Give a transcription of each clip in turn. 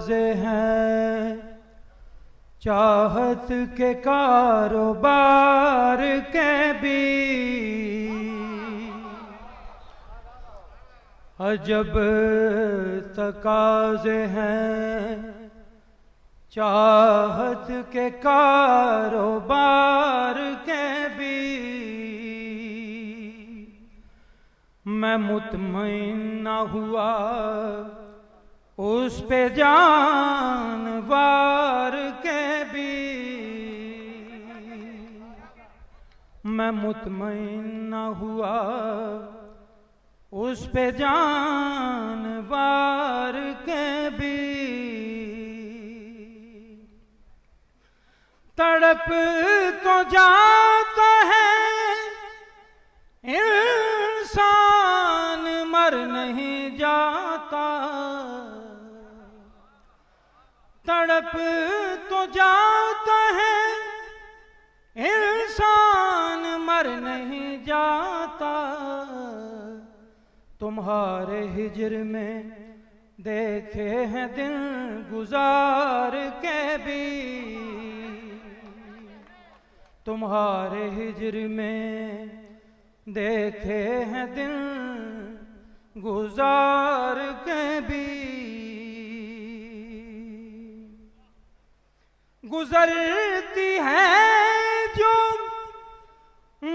तकाज़े हैं चाहत के कारोबार के भी, अजब तकाज़े हैं चाहत के कारोबार के भी। मैं मुतमईन न हुआ उस पे जानवार के भी, मैं मुतमईन न हुआ उस पे जानवार के भी। तड़प तो जाता है इंसान मर नहीं जाता, तड़प तो जाता है इंसान मर नहीं जाता। तुम्हारे हिज्र में देखे हैं दिन गुजार के भी, तुम्हारे हिज्र में देखे हैं दिन गुजार के भी। गुजरती है जो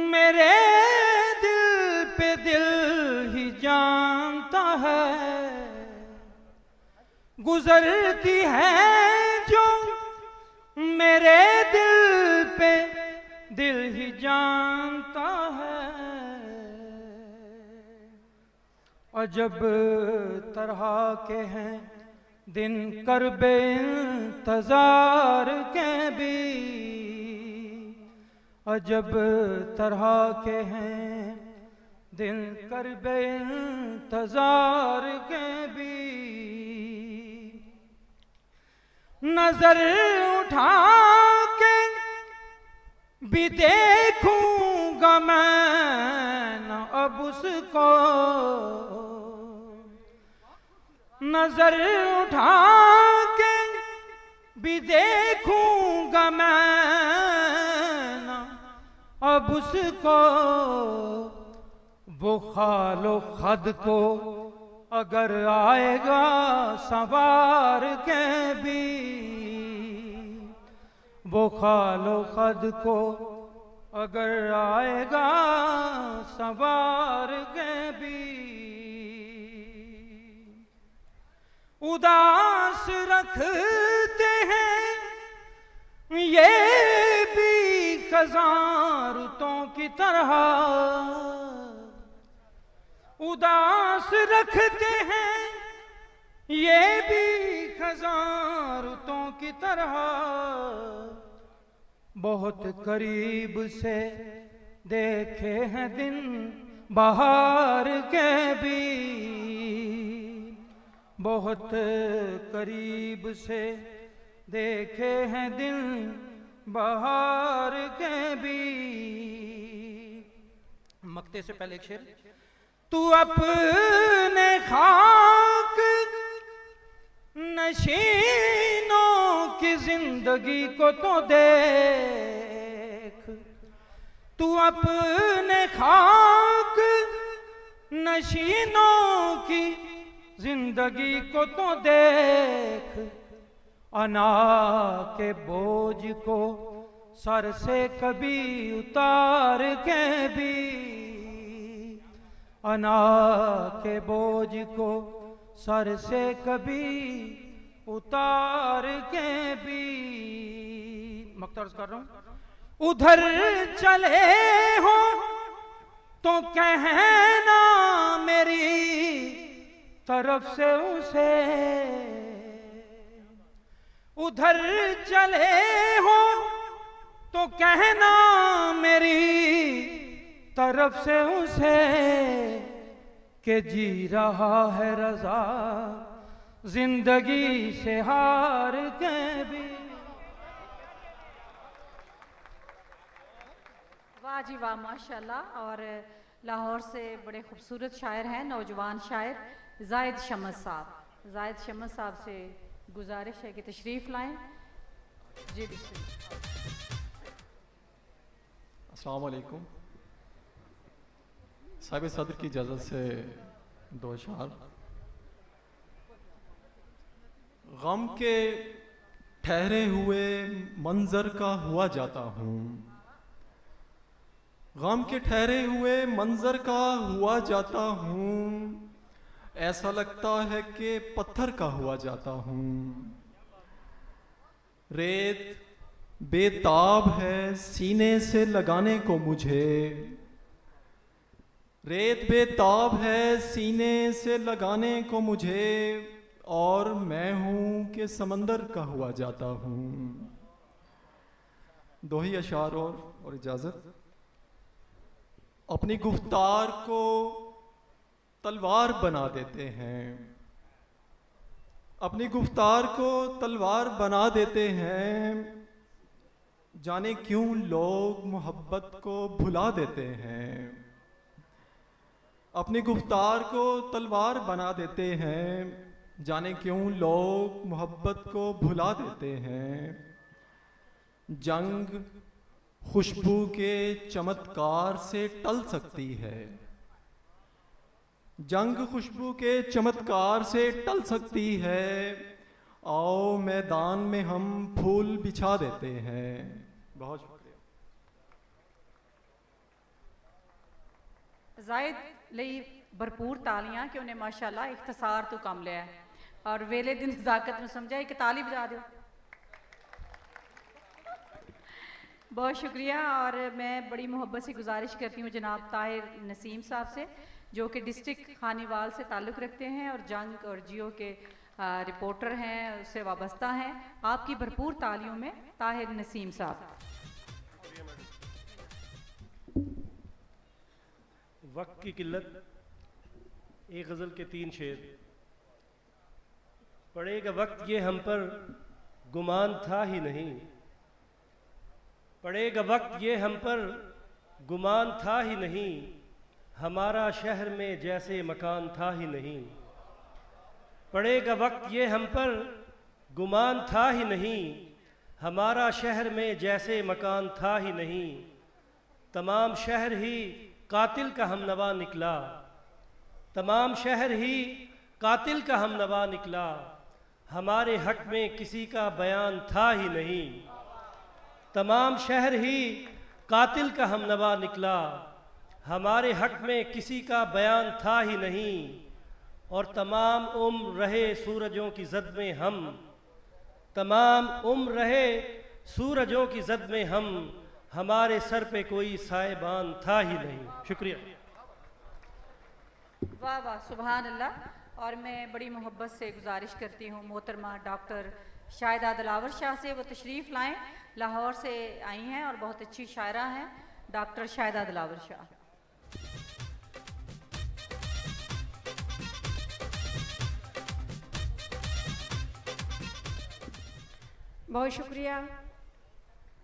मेरे दिल पे दिल ही जानता है, गुजरती है जो मेरे दिल पे दिल ही जानता है। अजब तरह के हैं दिन करबे इंतजार के भी, अजब तरह के हैं दिन करबे इंतजार के भी। नजर उठा के भी देखूंगा मैं न अब उसको, नजर उठा के भी देखूंगा मैं न अब उसको। वो खालो खद को अगर आएगा संवार के भी, वो खालो खद को अगर आएगा संवार के भी। उदास रखते हैं ये भी खज़ां रुतों की तरह, उदास रखते हैं ये भी खज़ां रुतों की तरह। बहुत करीब से देखे हैं दिन बहार के भी, बहुत करीब से देखे हैं दिन बहार के भी। मक्ते से पहले एक शेर। तू अपने खाक नशीनों की जिंदगी को तो देख, तू अपने खाक नशीनों की जिंदगी को तो देख। अना के बोझ को सर से कभी उतार के भी, अना के बोझ को सर से कभी उतार के भी। मक्तर्ज कर रहा हूं। उधर चले हो तो कहना मेरी तरफ से उसे, उधर चले हो तो कहना मेरी तरफ से उसे कि जी रहा है रजा जिंदगी से हार के भी। वाह जी वाह, माशाल्लाह। और लाहौर से बड़े खूबसूरत शायर हैं, नौजवान शायर जाहिद शम्स साहब। जाहिद शम्स साहब से गुजारिश है कि तशरीफ़ लाएं। जी बिस्मिल्लाह। अस्सलाम वालेकुम। साहिब सदर की इजाज़त से दो अशार। गम के ठहरे हुए मंजर का हुआ जाता हूँ, गम के ठहरे हुए मंजर का हुआ जाता हूँ, ऐसा लगता है कि पत्थर का हुआ जाता हूँ। रेत बेताब है सीने से लगाने को मुझे, रेत बेताब है सीने से लगाने को मुझे, और मैं हूँ कि समंदर का हुआ जाता हूँ। दो ही अशार और इजाज़त। अपनी गुफ्तार को तलवार बना देते हैं, अपनी गुफ्तार को तलवार बना देते हैं, जाने क्यों लोग मोहब्बत को भुला देते हैं। अपनी गुफ्तार को तलवार बना देते हैं, जाने क्यों लोग मोहब्बत को भुला देते हैं। जंग खुशबू के चमत्कार से टल सकती है, जंग खुशबू के चमत्कार से टल सकती है, आओ मैदान में हम फूल बिछा देते हैं। बहुत शुक्रिया। जायद ਲਈ भरपूर तालियां कि उन्हें माशाल्लाह इख्तिसार तो कम लिया है और वेले दिन नज़ाकत में समझा एक ताली बजा दो। बहुत शुक्रिया। और मैं बड़ी मोहब्बत से गुजारिश करती हूँ जनाब ताहिर नसीम साहब से, जो कि डिस्ट्रिक्ट खानीवाल से ताल्लुक़ रखते हैं और जंग और जियो के रिपोर्टर हैं, उससे वाबस्ता हैं। आपकी भरपूर तालियों में ताहिर नसीम साहब। वक्त की किल्लत, एक गज़ल के 3 शेर। पड़ेगा वक्त ये हम पर गुमान था ही नहीं, पड़ेगा वक्त ये हम पर गुमान था ही नहीं, हमारा शहर में जैसे मकान था ही नहीं। पड़ेगा वक्त ये हम पर गुमान था ही नहीं, हमारा शहर में जैसे मकान था ही नहीं। तमाम शहर ही कातिल का हमनवा निकला, तमाम शहर ही कातिल का हमनवा निकला, हमारे हक में किसी का बयान था ही नहीं। तमाम शहर ही कातिल का हमनवा निकला, हमारे हक में किसी का बयान था ही नहीं। और तमाम उम्र रहे सूरजों की जद में हम, तमाम उम्र रहे सूरजों की जद में हम, हमारे सर पे कोई साहिबान था ही नहीं। शुक्रिया। वाह वाह, सुभान अल्लाह। और मैं बड़ी मोहब्बत से गुजारिश करती हूँ मोहतरमा डॉक्टर शाहिदा दिलावर शाह से, वो तशरीफ़ लाएँ। लाहौर से आई हैं और बहुत अच्छी शायरा हैं डॉक्टर शाहिदा दिलावर शाह। बहुत शुक्रिया।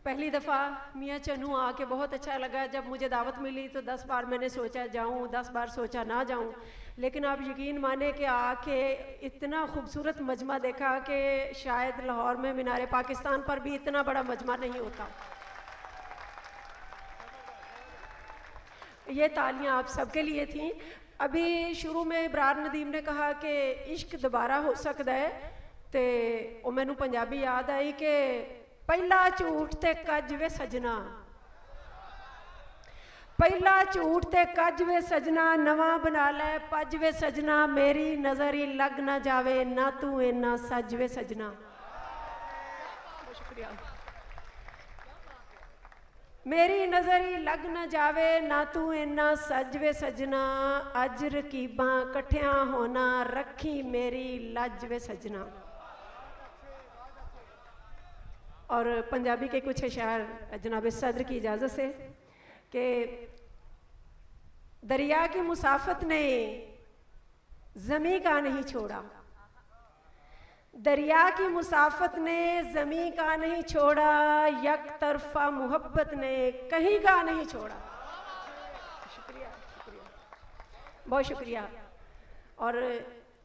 पहली दफ़ा मियाँ चन्नू आके बहुत अच्छा लगा। जब मुझे दावत मिली तो 10 बार मैंने सोचा जाऊँ, 10 बार सोचा ना जाऊँ, लेकिन आप यकीन माने कि आके इतना खूबसूरत मजमा देखा कि शायद लाहौर में मीनार पाकिस्तान पर भी इतना बड़ा मजमा नहीं होता। ये तालियां आप सबके लिए थी। अभी शुरू में इब्रार नदीम ने कहा कि इश्क दोबारा हो सकता है, तो वो मैनू पंजाबी याद आई कि पहला झूठ ते कज वे सजना, पहला झूठ ते कज वे सजना, नवा बना लै पज वे सजना, मेरी नज़र ही लग ना जावे ना तू इन्ना सज वे सजना। शुक्रिया। मेरी नज़र ही लग ना जावे ना तू इन्ना सज वे सजना, अज रकीबां कट्ठियां होना रखी मेरी लज वे सजना। और पंजाबी के कुछ अशार जनाब सदर की इजाज़त से कि दरिया की मुसाफत ने ज़मी का नहीं छोड़ा, दरिया की मुसाफत ने ज़मी का नहीं छोड़ा, यक तरफा मोहब्बत ने कहीं का नहीं छोड़ा। शुक्रिया, शुक्रिया, बहुत शुक्रिया। और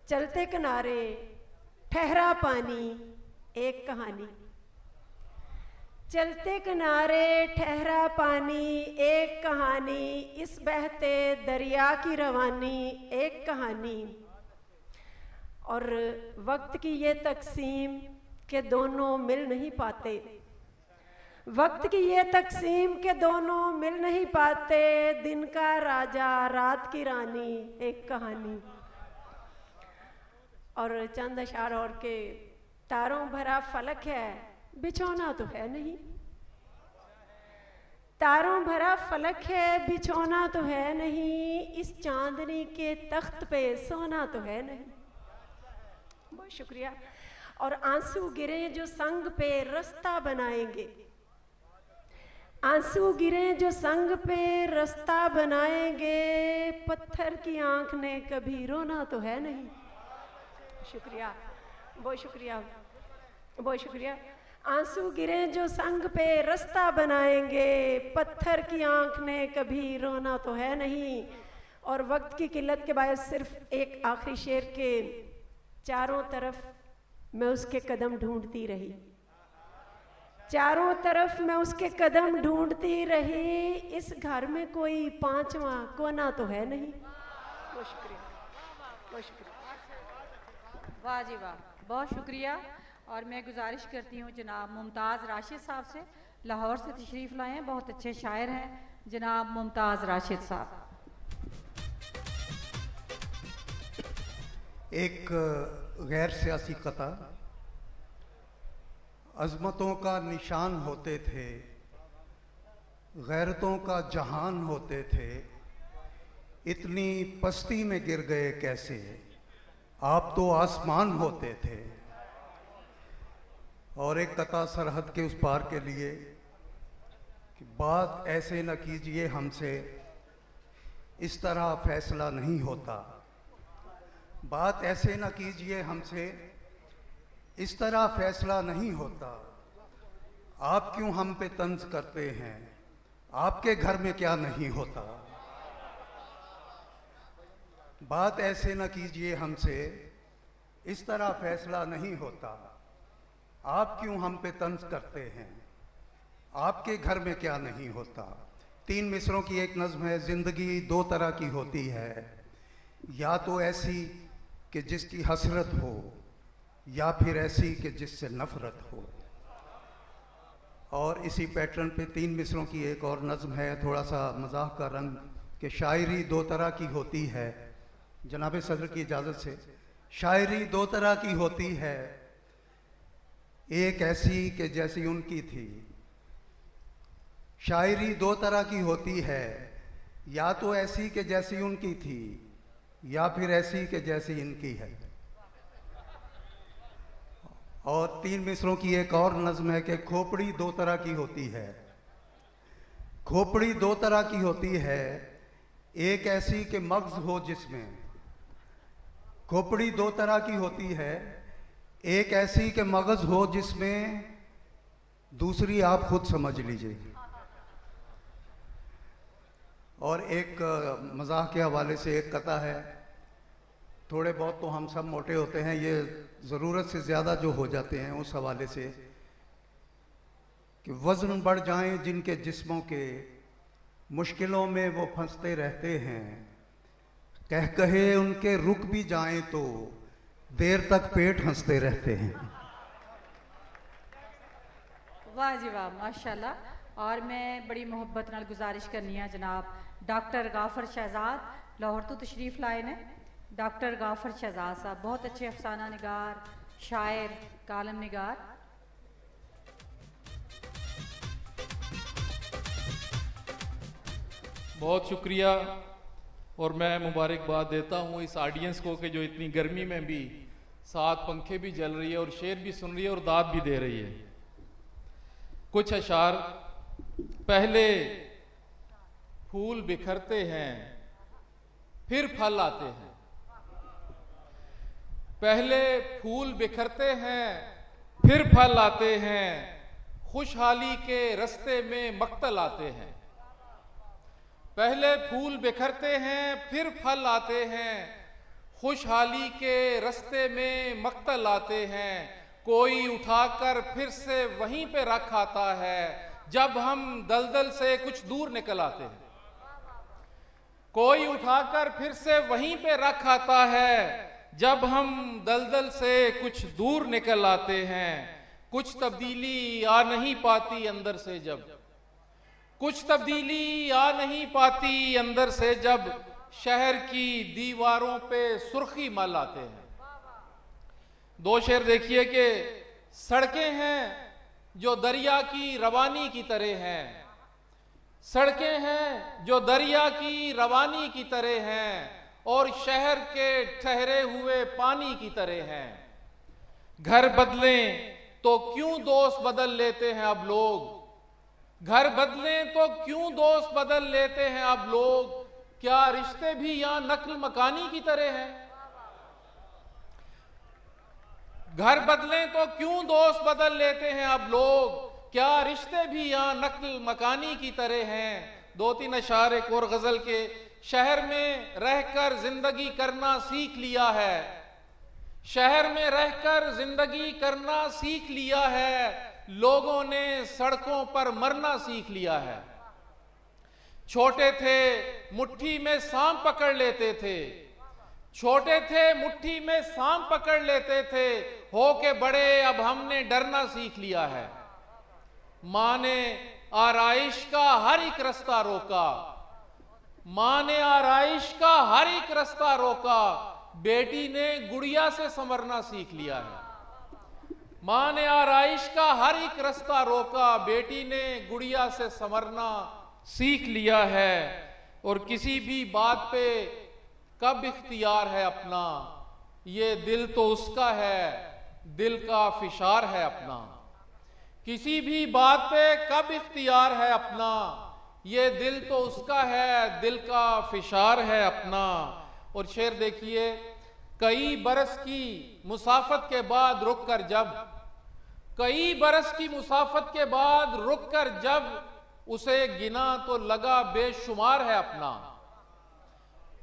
चलते किनारे ठहरा पानी एक कहानी। चलते किनारे ठहरा पानी एक कहानी, इस बहते दरिया की रवानी एक कहानी। और वक्त की ये तकसीम के दोनों मिल नहीं पाते, वक्त की ये तकसीम के दोनों मिल नहीं पाते, दिन का राजा रात की रानी एक कहानी। और चंद अशार और के, तारों भरा फलक है बिछौना तो है नहीं, तारों भरा फलक है बिछौना तो है नहीं, इस चांदनी के तख्त पे सोना तो है नहीं। बहुत शुक्रिया। और आंसू गिरे जो संग पे रास्ता बनाएंगे, आंसू गिरे जो संग पे रास्ता बनाएंगे, पत्थर की आंख ने कभी रोना तो है नहीं। शुक्रिया, बहुत शुक्रिया, बहुत शुक्रिया। आंसू गिरे जो संग पे रास्ता बनाएंगे, पत्थर की आंख ने कभी रोना तो है नहीं। और वक्त की किल्लत के बायस सिर्फ एक आखिरी शेर के, चारों तरफ मैं उसके कदम ढूंढती रही, चारों तरफ मैं उसके कदम ढूंढती रही, इस घर में कोई पांचवा कोना तो है नहीं। बहुत शुक्रिया, बहुत शुक्रिया। वाह जी वाह, बहुत शुक्रिया। और मैं गुजारिश करती हूँ जनाब मुमताज़ राशिद साहब से, लाहौर से तशरीफ़ लाए हैं, बहुत अच्छे शायर हैं जनाब मुमताज़ राशिद साहब। एक गैर सियासी कता, अज़मतों का निशान होते थे, गैरतों का जहान होते थे, इतनी पस्ती में गिर गए कैसे, आप तो आसमान होते थे। और एक कता सरहद के उस पार के लिए कि बात ऐसे न कीजिए हमसे, इस तरह फैसला नहीं होता, बात ऐसे न कीजिए हमसे, इस तरह फैसला नहीं होता, आप क्यों हम पे तंज करते हैं, आपके घर में क्या नहीं होता। बात ऐसे न कीजिए हमसे, इस तरह फैसला नहीं होता, आप क्यों हम पे तंज करते हैं, आपके घर में क्या नहीं होता। 3 मिसरों की एक नज़्म है। ज़िंदगी 2 तरह की होती है, या तो ऐसी कि जिसकी हसरत हो, या फिर ऐसी कि जिससे नफ़रत हो। और इसी पैटर्न पे 3 मिसरों की एक और नज़्म है, थोड़ा सा मज़ाक का रंग, कि शायरी 2 तरह की होती है। जनाब सदर की इजाज़त से, शायरी 2 तरह की होती है, एक ऐसी कि जैसी उनकी थी। शायरी 2 तरह की होती है, या तो ऐसी कि जैसी उनकी थी, या फिर ऐसी कि जैसी इनकी है। और 3 मिसरों की एक और नज़्म है कि खोपड़ी 2 तरह की होती है, खोपड़ी 2 तरह की होती है, एक ऐसी कि मग़ज़ हो जिसमें, खोपड़ी 2 तरह की होती है, एक ऐसी कि मग़ज़ हो जिसमें, दूसरी आप खुद समझ लीजिए। और एक मज़ाक के हवाले से एक कथा है, थोड़े बहुत तो हम सब मोटे होते हैं, ये ज़रूरत से ज़्यादा जो हो जाते हैं, उस हवाले से कि वज़न बढ़ जाएं जिनके जिस्मों के, मुश्किलों में वो फंसते रहते हैं, कह कहे उनके रुक भी जाएं तो देर तक पेट हंसते रहते हैं। वाह जी वाह, माशाल्लाह। और मैं बड़ी मोहब्बत नाल गुजारिश करनी है जनाब डॉक्टर गाफर शहजाद, लाहौर तो तशरीफ़ लाए ने। डॉक्टर गाफर शहजाद साहब बहुत अच्छे अफसाना निगार, शायर, कालम निगार। बहुत शुक्रिया। और मैं मुबारकबाद देता हूँ इस ऑडियंस को कि जो इतनी गर्मी में भी साथ पंखे भी जल रही है और शेर भी सुन रही है और दाद भी दे रही है। कुछ अशार, पहले फूल बिखरते हैं फिर फल आते हैं, पहले फूल बिखरते हैं फिर फल आते हैं, खुशहाली के रास्ते में मक्तल आते हैं। पहले फूल बिखरते हैं फिर फल आते हैं, खुशहाली के रास्ते में मक्तल आते हैं, कोई उठाकर फिर से वहीं पे रख आता है जब हम दलदल से कुछ दूर निकल आते हैं। कोई उठाकर फिर से वहीं पे रख आता है जब हम दलदल से कुछ दूर निकल आते हैं। कुछ तब्दीली आ नहीं पाती अंदर से जब, कुछ तब्दीली आ नहीं पाती अंदर से जब शहर की दीवारों पे सुर्खी मल आते हैं। दो शेर देखिए कि सड़कें हैं जो दरिया की रवानी की तरह हैं, सड़कें हैं जो दरिया की रवानी की तरह हैं और शहर के ठहरे हुए पानी की तरह हैं। घर बदलें तो क्यों दोस्त बदल लेते हैं अब लोग, घर बदलें तो क्यों दोस्त बदल लेते हैं अब लोग, क्या रिश्ते भी यहां नकल मकानी की तरह हैं। घर बदलें तो क्यों दोस्त बदल लेते हैं अब लोग, क्या रिश्ते भी यहां नकल मकानी की तरह हैं। दो तीन अशार एक और गजल के, शहर में रहकर जिंदगी करना सीख लिया है, शहर में रहकर जिंदगी करना सीख लिया है, लोगों ने सड़कों पर मरना सीख लिया है। छोटे थे मुट्ठी में सांप पकड़ लेते थे, छोटे थे मुट्ठी में सांप पकड़ लेते थे, हो के बड़े अब हमने डरना सीख लिया है। माँ ने आराइश का हर एक रास्ता रोका, माँ ने आराइश का हर एक रास्ता रोका, बेटी ने गुड़िया से संवरना सीख लिया है। माँ ने आराइश का हर एक रास्ता रोका, बेटी ने गुड़िया से संवरना सीख लिया है। और किसी भी बात पे कब इख्तियार है अपना, ये दिल तो उसका है, दिल का फिशार है अपना। किसी भी बात पे कब इख्तियार है अपना, ये दिल तो उसका है, दिल का फिशार है अपना। और शेर देखिए, कई बरस की मुसाफत के बाद रुक कर जब, कई बरस की मुसाफत के बाद रुक कर जब, उसे गिना तो लगा बेशुमार है अपना।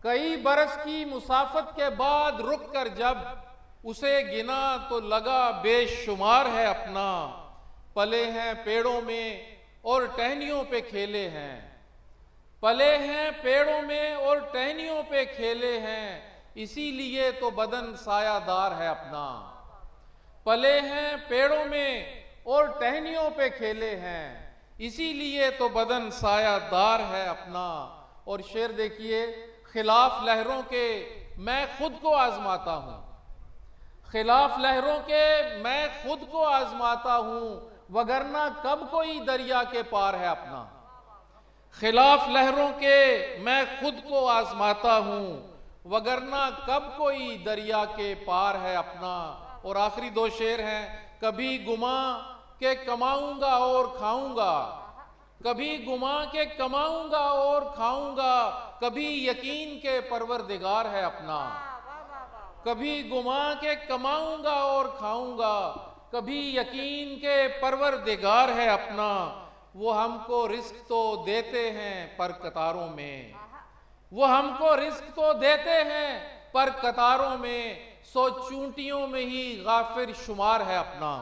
कई बरस की मुसाफत के बाद रुक कर जब, उसे गिना तो लगा बेशुमार है अपना। पले हैं पेड़ों में और टहनियों पे खेले हैं, पले हैं पेड़ों में और टहनियों पे खेले हैं, इसीलिए तो बदन सायादार है अपना। पले हैं पेड़ों में और टहनियों पे खेले हैं, इसीलिए तो बदन सायादार है अपना। और शेर देखिए, खिलाफ लहरों के मैं खुद को आजमाता हूं, खिलाफ लहरों के मैं खुद को आजमाता हूं, वगरना कब कोई दरिया के पार है अपना। खिलाफ लहरों के मैं खुद को आजमाता हूं, वगरना कब कोई दरिया के पार है अपना। और आखिरी दो शेर हैं, कभी गुमा के कमाऊंगा और खाऊंगा, कभी गुमा के कमाऊंगा और खाऊंगा, कभी यकीन के परवरदिगार है अपना। कभी गुमा के कमाऊंगा और खाऊंगा, कभी यकीन के परवरदिगार है अपना। वो हमको रिस्क तो देते हैं पर कतारों में, वो हमको रिस्क तो देते हैं पर कतारों में, सो चूंटियों में ही गाफिर शुमार है अपना।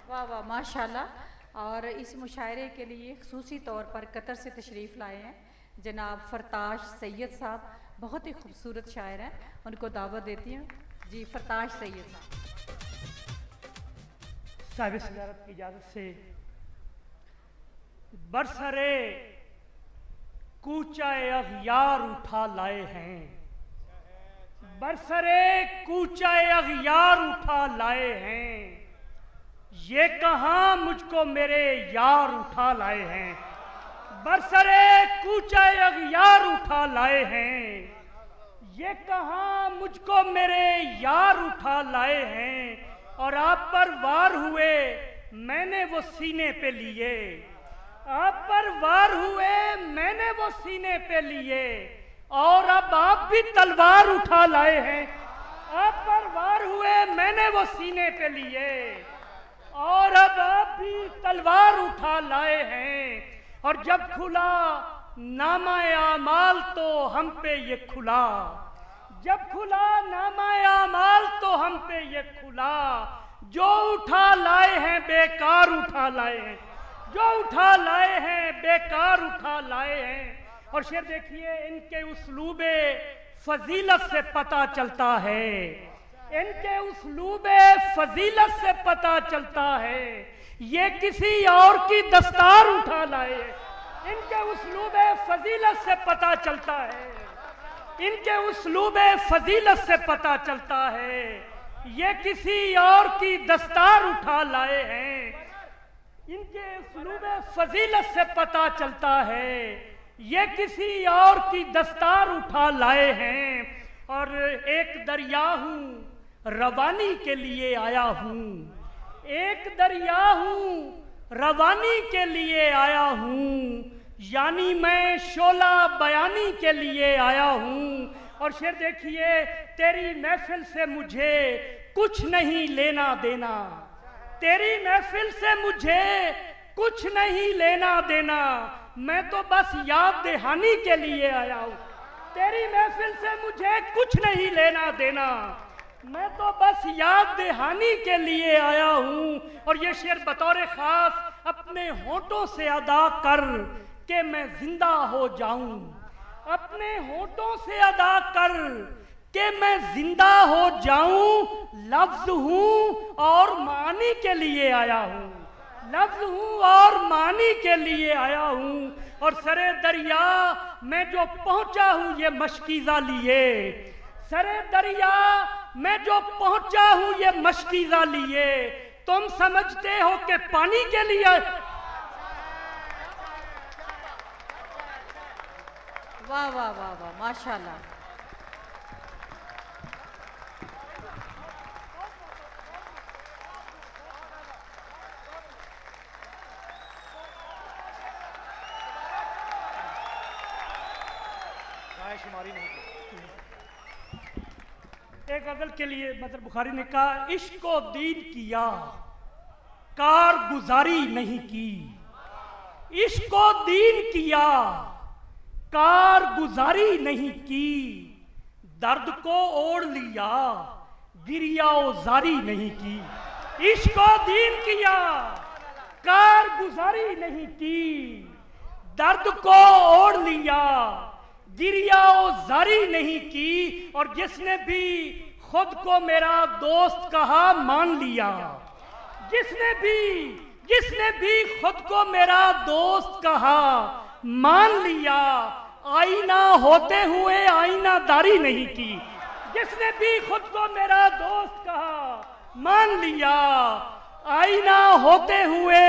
वाह वाह माशाल्लाह। और इस मुशायरे के लिए ख़ुसूसी तौर पर कतर से तशरीफ़ लाए हैं जनाब फरताश सैयद साहब, बहुत ही खूबसूरत शायर हैं, उनको दावत देती हूँ। जी फरताश सैयद साहब। साहिब सदारत की इजाज़त से, बरसरे कूचाए अग़यार उठा लाए हैं, बरसरे कूचाए अग़यार उठा लाए हैं, ये कहाँ मुझको मेरे यार उठा लाए हैं। बरसरे कूचाए अग़यार उठा लाए हैं, ये कहाँ मुझको मेरे यार उठा लाए हैं। और आप पर वार हुए मैंने वो सीने पे लिए, आप पर वार हुए मैंने वो सीने पे लिए, और अब आप भी तलवार उठा लाए हैं। आप पर वार हुए मैंने वो सीने पे लिए, और अब आप भी तलवार उठा लाए हैं। और जब खुला नामाए आमाल तो हम पे ये खुला, जब खुला नामाए आमाल तो हम पे ये खुला, जो उठा लाए हैं बेकार उठा लाए हैं, जो उठा लाए हैं बेकार उठा लाए हैं। और शेर देखिए, इनके उसलूबे फजीलत से पता चलता है, इनके उसलूबे फजीलत से पता चलता है, ये किसी और की दस्तार उठा लाए। इनके उसलूबे फजीलत से पता चलता है, इनके उसलूबे फजीलत से पता चलता है, ये किसी और की दस्तार उठा लाए हैं। इनके उसलूबे फजीलत से पता चलता है, ये किसी और की दस्तार उठा लाए हैं। और एक दरिया हूँ रवानी के लिए आया हूँ, एक दरिया हूँ रवानी के लिए आया हूँ, यानी मैं शोला बयानी के लिए आया हूँ। और शेर देखिए, तेरी महफिल से मुझे कुछ नहीं लेना देना, तेरी महफिल से मुझे कुछ नहीं लेना देना, मैं तो बस याद दहानी के लिए आया हूँ। तेरी महफिल से मुझे कुछ नहीं लेना देना, मैं तो बस याद दहानी के लिए आया हूँ। और ये शेर बतौर खास अपने होठों से अदा कर के मैं जिंदा हो जाऊं, अपने होठों से अदा कर के मैं जिंदा हो जाऊं। लफ्ज हूँ और मानी के लिए आया हूँ, लफ्ज हूँ और मानी के लिए आया हूँ। और सरे दरिया मैं जो पहुंचा हूँ ये मशकीज़ा लिए, सरे दरिया मैं जो पहुंचा हूँ ये मशकीज़ा लिए, तुम समझते हो कि पानी के लिए। वाह वाह वाह वाह, माशाल्लाह। एक गजल के लिए मतलब बुखारी ने कहा, इश्क को दीन किया कार गुजारी नहीं की, इश्क को दीन किया कार गुजारी नहीं की, दर्द को ओढ़ लिया गिरिया जारी नहीं की। इश्क को दीन किया कार गुजारी नहीं की, दर्द को ओढ़ लिया गिरिया जारी नहीं की। और जिसने भी खुद को मेरा दोस्त कहा मान लिया, जिसने भी खुद को मेरा दोस्त कहा मान लिया, आईना होते हुए आईनादारी नहीं की। जिसने भी खुद को मेरा दोस्त कहा मान लिया, आईना होते हुए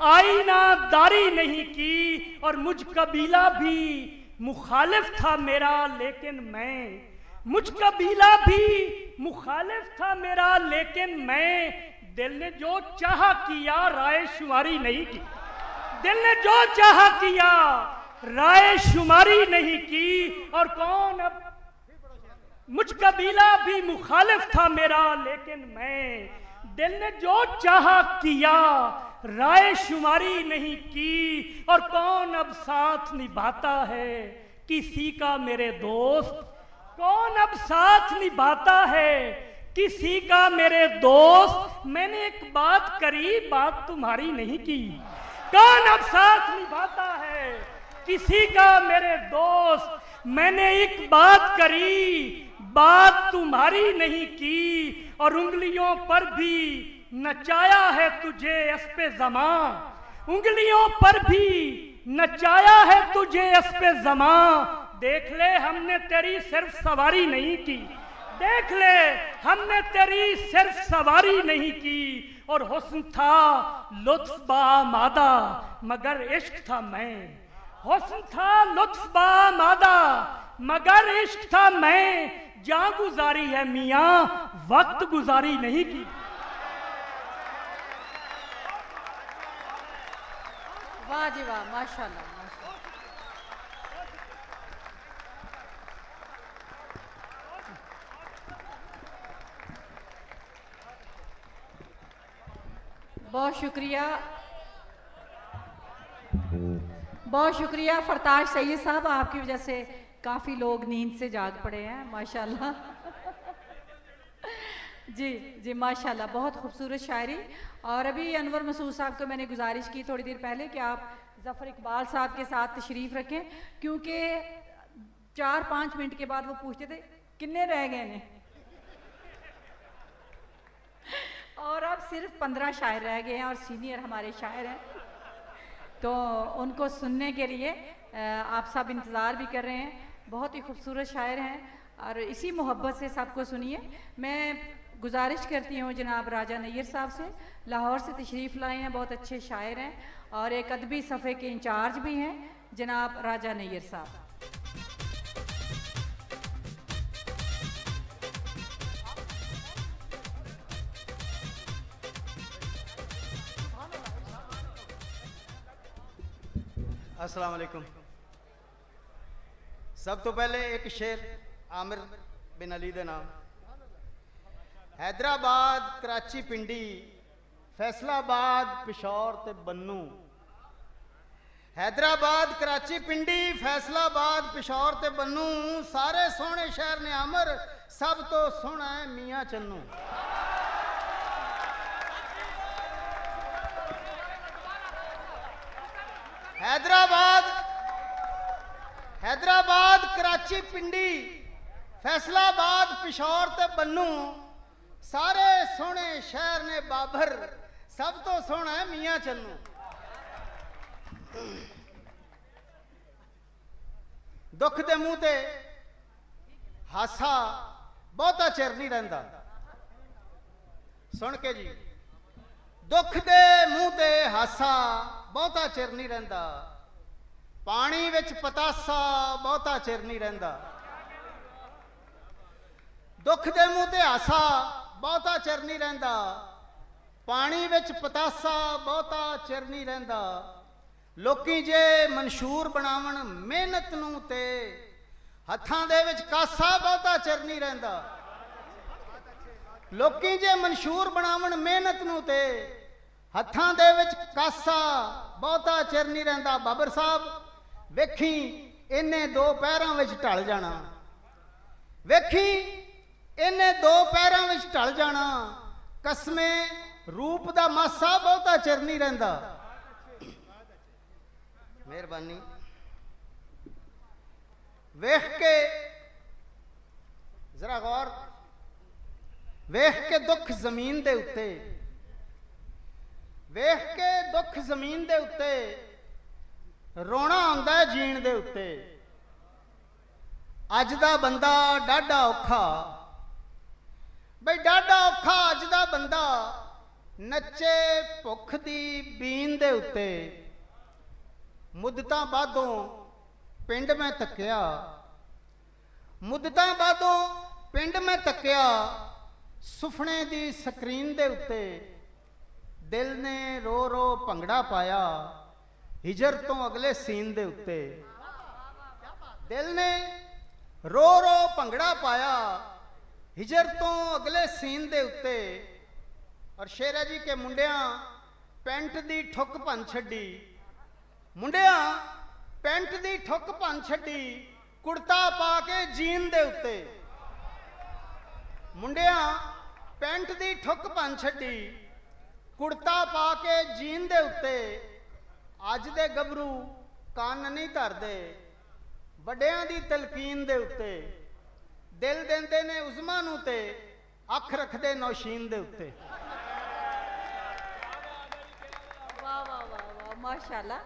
आईनादारी नहीं की। और मुझ कबीला भी मुखालिफ था मेरा लेकिन मैं, मुझ कबीला भी मुखालिफ था मेरा लेकिन मैं, दिल ने जो चाहा किया राय शुमारी नहीं की, दिल ने जो चाहा किया राय शुमारी नहीं की। और कौन अब, मुझ कबीला भी मुखालिफ था मेरा लेकिन मैं, दिल ने जो चाहा किया राय शुमारी नहीं की। और कौन अब साथ निभाता है किसी का मेरे दोस्त, कौन अब साथ निभाता है किसी का मेरे दोस्त। मैंने एक बात करी बात तुम्हारी नहीं की, कौन अब साथ निभाता है किसी का मेरे दोस्त। मैंने एक बात करी बात तुम्हारी नहीं की, और उंगलियों पर भी नचाया है तुझे अस्पे ज़मा, उंगलियों पर भी नचाया है तुझे अस्पे ज़मा। देख ले हमने तेरी सिर्फ सवारी नहीं की, देख ले हमने तेरी सिर्फ सवारी नहीं की। और हुस्न था लुत्फ बामादा मगर इश्क था मैं, हुस्न था लुत्फ बामादा मगर इश्क था मैं। जान गुजारी है मियाँ वक्त गुजारी नहीं की। वाह जी वाह, माशाल्लाह माशाल्लाह। बहुत शुक्रिया, बहुत शुक्रिया फरताश सैयद साहब, आपकी वजह से काफ़ी लोग नींद से जाग पड़े हैं माशाल्लाह। जी जी माशाल्लाह, बहुत खूबसूरत शायरी। और अभी अनवर मसूद साहब को मैंने गुजारिश की थोड़ी देर पहले कि आप ज़फ़र इकबाल साहब के साथ तशरीफ़ रखें, क्योंकि 4-5 मिनट के बाद वो पूछते थे किन्ने रह गए ने, और अब सिर्फ 15 शायर रह गए हैं और सीनियर हमारे शायर हैं, तो उनको सुनने के लिए आप सब इंतज़ार भी कर रहे हैं। बहुत ही खूबसूरत शायर हैं और इसी मोहब्बत से सबको सुनिए। मैं गुजारिश करती हूँ जनाब राजा नैयर साहब से, लाहौर से तशरीफ़ लाए हैं, बहुत अच्छे शायर हैं और एक अदबी सफ़े के इंचार्ज भी हैं, जनाब राजा नैयर साहब। अस्सलाम वालेकुम। सब तो पहले एक शेर आमिर बिन अली दे नाम। हैदराबाद कराची पिंडी फैसलाबाद पिशौर ते बन्नू। हैदराबाद कराची पिंडी फैसलाबाद पिशौर ते बन्नू, सारे सोहने शहर ने अमर, सब तो सोहना है मियाँ चन्नू। हैदराबाद कराची पिंडी फैसलाबाद पिशौर ते बन्नू, सारे सोहने शहर ने बाबर, सब तो सोहना है मियाँ चन्नू। दुख दे मुंह ते हासा बहुता चिर नहीं रहिंदा। सुन के जी, दुख दे मुंह ते हासा बहुता चिर नहीं रहिंदा, पानी विच पतासा बहुता चिर नहीं रहिंदा। दुख दे मुंह ते हासा बहुता चिर नहीं रहिंदा, पानी विच पतासा बहुता चिर नहीं रहिंदा। लोकी जे मंशूर बनावन मेहनत नूं ते हत्थां दे विच कासा बहुता चिर नहीं रहिंदा। लोकी जे मंशूर बनावन मेहनत नूं ते हत्थां दे विच कासा बहुता चिर नहीं रहिंदा। बाबर साहब वेखी इन्हें 2 पैरां विच ढल जाना, वेखी इन्हें 2 पैरां विच ढल जाना, कसमे रूप दा मासा बहुता चिर नहीं रहिंदा। मेहरबानी। वेख के जरा गौर, वेख के दुख जमीन दे उत्ते, वेख के दुख जमीन दे उत्ते, रोना आंदा है जीण दे उत्ते। अज दा बंदा डाढा औखा, बई डाढा औखा अज दा बंदा, नच्चे भुख दी बीन दे उत्ते। मुद्दतां बादों पिंड मैं तक्या, मुद्दतां बादों पिंड मैं तक्या, सुफने दी स्क्रीन दे उत्ते। दिल ने रो रो भंगड़ा पाया, हिजर तो अगले सीन दे उत्ते। दिल ने रो रो भंगड़ा पाया, हिजर तो अगले सीन दे उत्ते। और शेरा जी के मुंडिया पेंट दी ठुक भन छड्डी, मुंडिया पेंट दी ठुक भन छड्डी, कुर्ता पा के जीन दे उत्ते। मुंडिया पेंट दी ठुक भन छड्डी, कुर्ता पा के जीन दे उत्ते। अज दे गबरू कान नहीं धरदे, वड्डियां दी तलकीन दे उत्ते। दिल देंदे ने उज़मा नूं ते, अख रखदे नौशीन दे उत्ते। वाह वाह वाह वाह माशाल्लाह।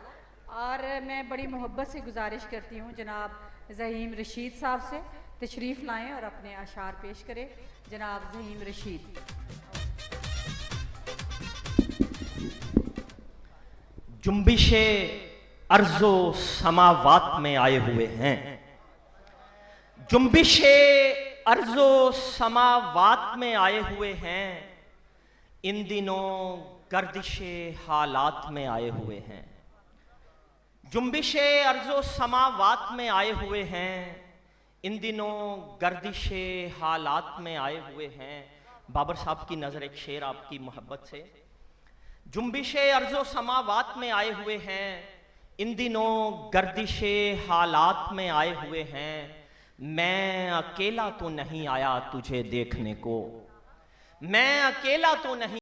और मैं बड़ी मोहब्बत से गुजारिश करती हूँ जनाब ज़हीम रशीद साहब से तशरीफ़ लाएं और अपने अशार पेश करें। जनाब ज़हीम रशीद। जुम्बिशे अर्ज़ो समावात में आए हुए हैं, जुम्बिशे अर्ज़ो समावात में आए हुए हैं, इन दिनों गर्दिशे हालात में आए हुए हैं। जुम्बिशे अर्ज़ो समावात में आए हुए हैं, इन दिनों गर्दिशे हालात में आए हुए हैं। बाबर साहब की नज़र एक शेर आपकी मोहब्बत से। जुम्बिशे अर्ज़ो समावात में आए हुए हैं, इन दिनों गर्दिशे हालात में आए हुए हैं। मैं अकेला तो नहीं आया तुझे देखने को, मैं अकेला तो नहीं